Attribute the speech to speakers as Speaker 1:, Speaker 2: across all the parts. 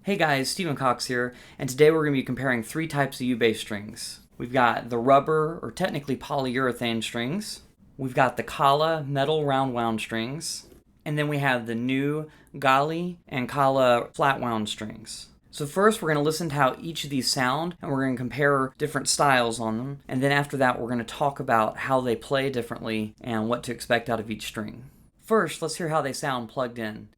Speaker 1: Hey guys, Stephen Cox here, and today we're going to be comparing three types of U-bass strings. We've got the rubber, or technically polyurethane strings. We've got the Kala metal roundwound strings. And then we have the new Galli and Kala flatwound strings. So first we're going to listen to how each of these sound, and we're going to compare different styles on them. And then after that we're going to talk about how they play differently and what to expect out of each string. First, let's hear how they sound plugged in.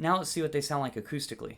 Speaker 1: Now let's see what they sound like acoustically.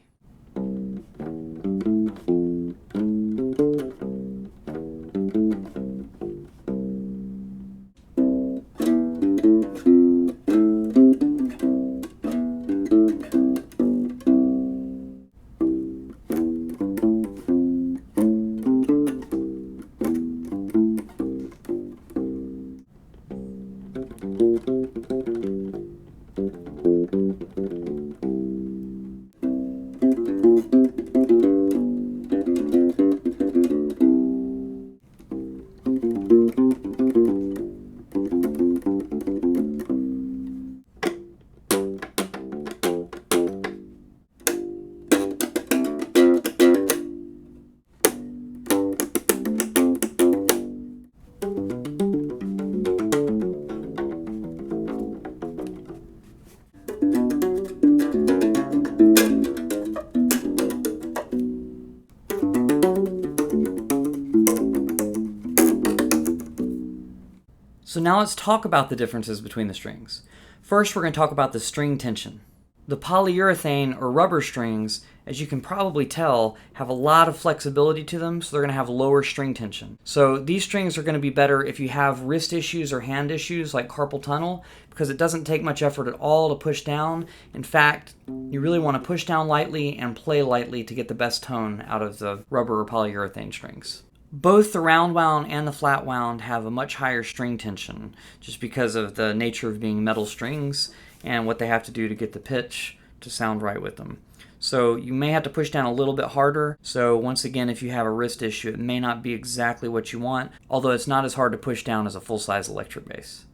Speaker 1: So now let's talk about the differences between the strings. First, we're going to talk about the string tension. The polyurethane or rubber strings, as you can probably tell, have a lot of flexibility to them, so they're going to have lower string tension. So these strings are going to be better if you have wrist issues or hand issues like carpal tunnel, because it doesn't take much effort at all to push down. In fact, you really want to push down lightly and play lightly to get the best tone out of the rubber or polyurethane strings. Both the roundwound and the flatwound have a much higher string tension just because of the nature of being metal strings and what they have to do to get the pitch to sound right with them. So you may have to push down a little bit harder. So once again, if you have a wrist issue, it may not be exactly what you want, although it's not as hard to push down as a full-size electric bass.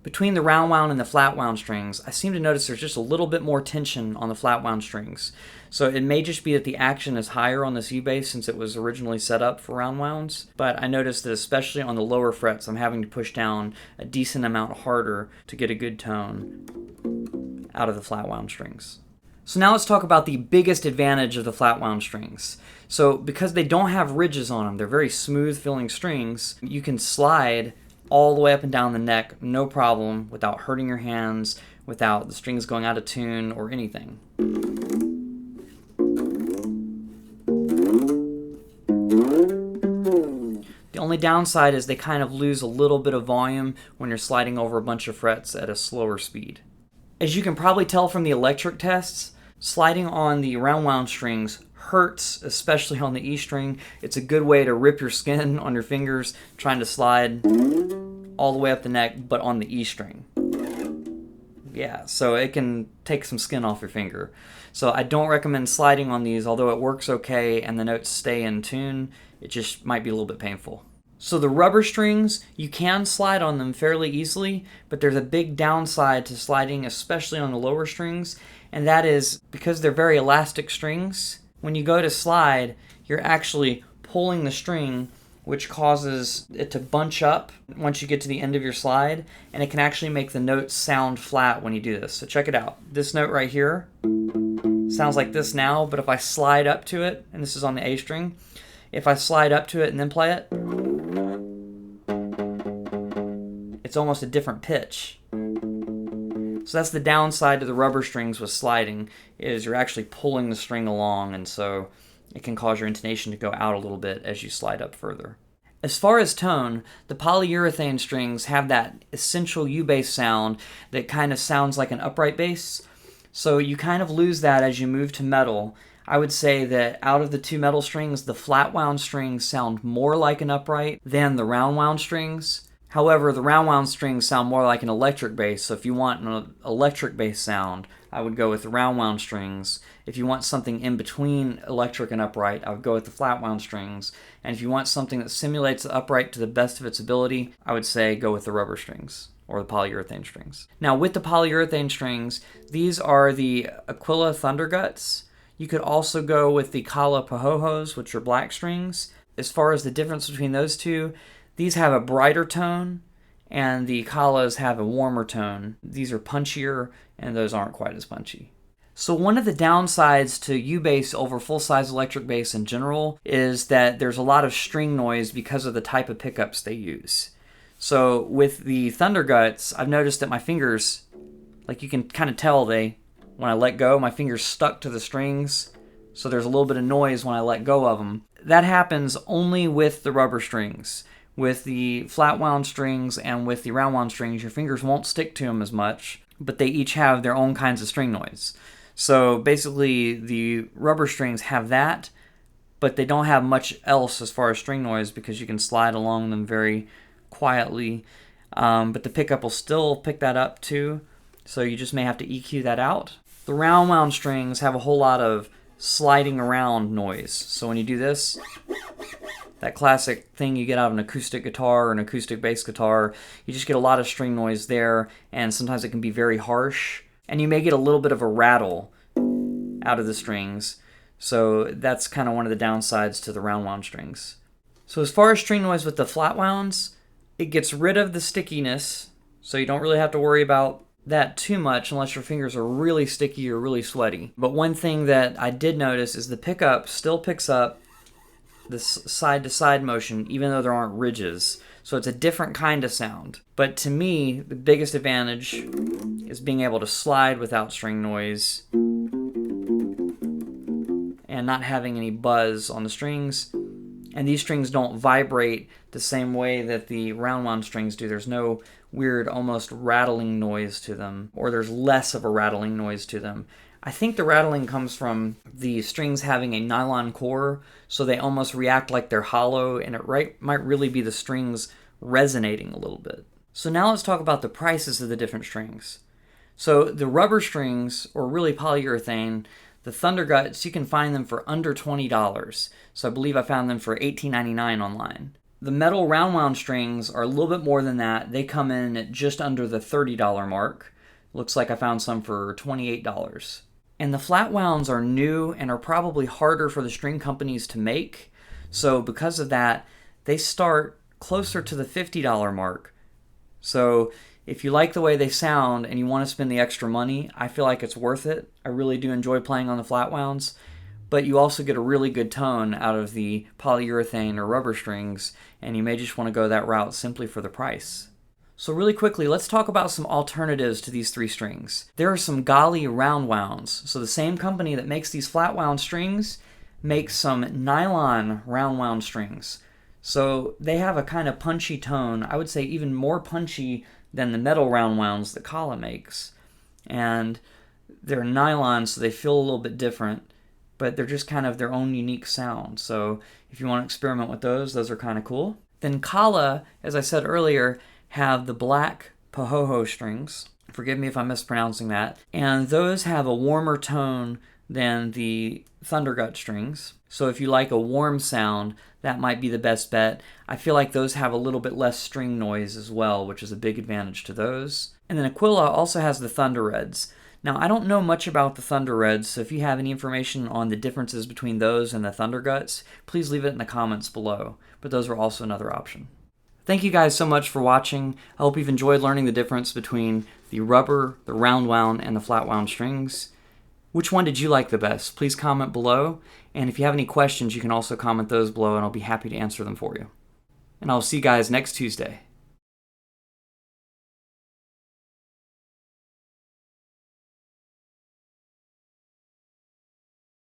Speaker 1: Between the roundwound and the flatwound strings, I seem to notice there's just a little bit more tension on the flatwound strings. So it may just be that the action is higher on this U-bass since it was originally set up for round wounds, but I noticed that especially on the lower frets, I'm having to push down a decent amount harder to get a good tone out of the flatwound strings. So now let's talk about the biggest advantage of the flatwound strings. So because they don't have ridges on them, they're very smooth feeling strings, you can slide all the way up and down the neck, no problem, without hurting your hands, without the strings going out of tune or anything. The only downside is they kind of lose a little bit of volume when you're sliding over a bunch of frets at a slower speed. As you can probably tell from the electric tests, sliding on the round wound strings hurts, especially on the E string. It's a good way to rip your skin on your fingers trying to slide all the way up the neck, but on the E string. Yeah, so it can take some skin off your finger. So I don't recommend sliding on these, although it works okay and the notes stay in tune. It just might be a little bit painful. So the rubber strings, you can slide on them fairly easily, but there's a big downside to sliding, especially on the lower strings, and that is because they're very elastic strings, when you go to slide, you're actually pulling the string, which causes it to bunch up once you get to the end of your slide, and it can actually make the notes sound flat when you do this. So check it out. This note right here sounds like this now, but if I slide up to it, and this is on the A string, if I slide up to it and then play it, it's almost a different pitch. So that's the downside to the rubber strings with sliding, is you're actually pulling the string along, and so it can cause your intonation to go out a little bit as you slide up further. As far as tone, the polyurethane strings have that essential U-bass sound that kind of sounds like an upright bass. So you kind of lose that as you move to metal. I would say that out of the two metal strings, the flat wound strings sound more like an upright than the round wound strings. However, the round wound strings sound more like an electric bass, so if you want an electric bass sound, I would go with the round wound strings. If you want something in between electric and upright, I would go with the flat wound strings. And if you want something that simulates the upright to the best of its ability, I would say go with the rubber strings or the polyurethane strings. Now with the polyurethane strings, these are the Aquila Thunderguts. You could also go with the Galli Pahoehoes, which are black strings. As far as the difference between those two, these have a brighter tone, and the Gallis have a warmer tone. These are punchier, and those aren't quite as punchy. So one of the downsides to U-bass over full-size electric bass in general is that there's a lot of string noise because of the type of pickups they use. So with the Thunderguts, I've noticed that my fingers, like you can kind of tell when I let go, my fingers stuck to the strings, so there's a little bit of noise when I let go of them. That happens only with the rubber strings. With the flat wound strings and with the round wound strings, your fingers won't stick to them as much, but they each have their own kinds of string noise. So basically, the rubber strings have that, but they don't have much else as far as string noise because you can slide along them very quietly. But the pickup will still pick that up too, so you just may have to EQ that out. The round wound strings have a whole lot of sliding around noise. So when you do this, that classic thing you get out of an acoustic guitar or an acoustic bass guitar, you just get a lot of string noise there, and sometimes it can be very harsh. And you may get a little bit of a rattle out of the strings. So that's kind of one of the downsides to the round wound strings. So as far as string noise with the flat wounds, it gets rid of the stickiness, so you don't really have to worry about that too much unless your fingers are really sticky or really sweaty. But one thing that I did notice is the pickup still picks up this side-to-side motion even though there aren't ridges. So it's a different kind of sound. But to me, the biggest advantage is being able to slide without string noise and not having any buzz on the strings. And these strings don't vibrate the same way that the round wound strings do. There's no weird, almost rattling noise to them, or there's less of a rattling noise to them. I think the rattling comes from the strings having a nylon core, so they almost react like they're hollow, and it might really be the strings resonating a little bit. So now let's talk about the prices of the different strings. So the rubber strings, or really polyurethane, the Thunderguts, you can find them for under $20. So I believe I found them for $18.99 online. The metal round wound strings are a little bit more than that. They come in at just under the $30 mark. Looks like I found some for $28. And the Flatwounds are new and are probably harder for the string companies to make. So because of that, they start closer to the $50 mark. So if you like the way they sound and you want to spend the extra money, I feel like it's worth it. I really do enjoy playing on the Flatwounds, but you also get a really good tone out of the polyurethane or rubber strings, and you may just want to go that route simply for the price. So really quickly, let's talk about some alternatives to these three strings. There are some Galli Roundwounds. So the same company that makes these Flatwound strings makes some nylon Roundwound strings. So they have a kind of punchy tone. I would say even more punchy than the metal Roundwounds that Aquila makes. And they're nylon, so they feel a little bit different, but they're just kind of their own unique sound. So if you want to experiment with those are kind of cool. Then Aquila, as I said earlier, have the black Pahoehoes strings. Forgive me if I'm mispronouncing that. And those have a warmer tone than the Thunderguts strings. So if you like a warm sound, that might be the best bet. I feel like those have a little bit less string noise as well, which is a big advantage to those. And then Aquila also has the Thunderreds. Now, I don't know much about the Thunderreds, so if you have any information on the differences between those and the Thunderguts, please leave it in the comments below. But those are also another option. Thank you guys so much for watching. I hope you've enjoyed learning the difference between the rubber, the roundwound, and the flatwound strings. Which one did you like the best? Please comment below. And if you have any questions, you can also comment those below, and I'll be happy to answer them for you. And I'll see you guys next Tuesday.